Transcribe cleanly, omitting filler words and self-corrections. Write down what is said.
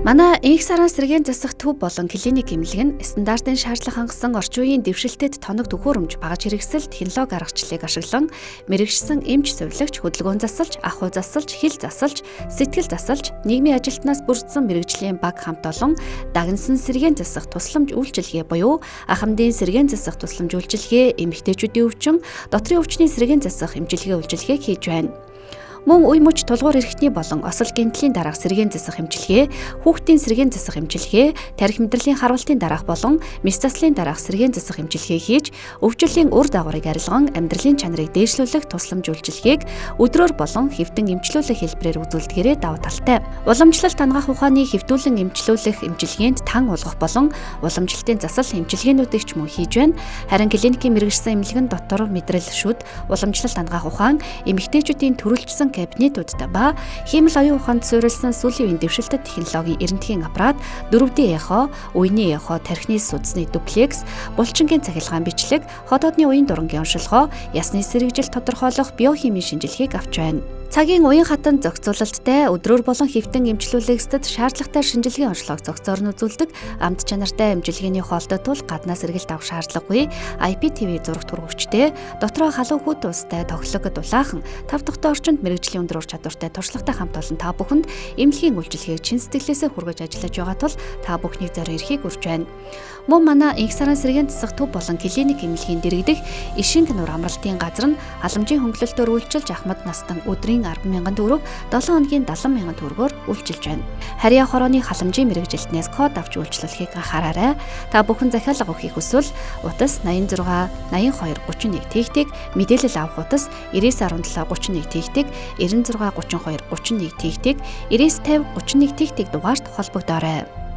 Манай инх сарын сэргээн засах төв болон клиник эмнэлэг нь стандартын шаардлага хангасан орчин үеийн дэвшилтэд тоног төхөөрөмж багаж хэрэгсэл технологи аргачлалыг ашиглан мэрэгшсэн эмч сувилагч хөдөлгөөн засалж, ахуй засалж, хил засалж, сэтгэл засалж, нийгмийн ажилтнаас бүрдсэн мэрэгжлийн баг хамт олон дагнасан сэргээн засах тусламж үйлчилгээ буюу ахмадын сэргээн засах тусламж үйлчилгээ, эмэгтэйчүүдийн өвчин, дотрийн өвчний сэргээн засах эмчилгээ үйлчилгээг хийж байна. Мөн үе мөч тулгуур эрхтний болон осол гэмтлийн дараах сэргээн засах эмчилгээ, хүүхдийн сэргээн засах эмчилгээ, тарих мэдрэлийн харвалтын дараах болон мэс заслын дараах сэргээн засах эмчилгээ хийж, өвчлөлийн үр дагаврыг арилган амьдралын чанарыг дээшлүүлэх тусламж үйлчилгээг өдрөөр болон хэвтэн эмчлүүлэх хэлбэрээр үзүүлдгээрээ давуу талтай. Уламжлалт хангах ухааны хэвтүүлэн эмчлүүлэх эмчилгээнд тан уулгах болон уламжлалтын засал эмчилгээнүүдийг ч мөн хийж байна. Харин клиникийн мэрэгжсэн эмнэлэгэн дотор мэдрэл шүд, уламжлалт хангах ухаан, эмэгтэйчүүдийн төрөлжсөн кабинетуудтай ба хиймэл оюун ухаанд суурилсан сүүлийн үеийн дэвшилтэт технологийн эрентгийн аппарат, 4D эхо, үений эхо, тархины судасны дуплекс, булчингийн цахилгаан бичлэг, ходоодны уян дурангийн оншилгоо, ясны сэргэжил тодорхойлох биохимийн шинжилгээг авч байна. Цагийн уян хатан зохицуулалттай өдрөөр болон хэвтэн эмчлүүлэгчдэд шаардлагатай шинжилгээ онцлог зохицоор нь үзүүлдэг амт чанартай эмчилгээний хоолтой тул гаднаас сэргэлт авах шаардлагагүй IPTV зурагт хүргэгчтэй дотроо халуун хүүт устай тоглогод дулаахан 5 дахь орчинд мэрэгжлийн өндөр ур чадвартай туршлагатай хамт олон та бүхэнд эмнэлгийн үйлчилгээг чин сэтгэлээсээ хүргэж ажиллаж байгаа тул та бүхний зорь эрхийг хүргэж байна. Мөн манай инх сарын сэргээн засах төв болон клиник эмнэлгийн дэргэдэх ишинг нур амралтын газар нь халамжийн хөнгөлөлтөөр үйлчилж Ахмад настан өдрийн 10,000 төгрөг 7 хоногийн 70,000 төгрөгөөр үйлчилж байна. Харьяа хорооны халамжийн мэрэгжилтнээс код авч үйлчлүүлэхийг анхаараарай. Та бүхэн захиалга өгөхийг хүсвэл утас 86 82 31 тэгтэг, мэдээлэл авах утас 9917 31 тэгтэг, 96 32 31 тэгтэг, 9950 31 тэгтэг дугаард холбогдоорой.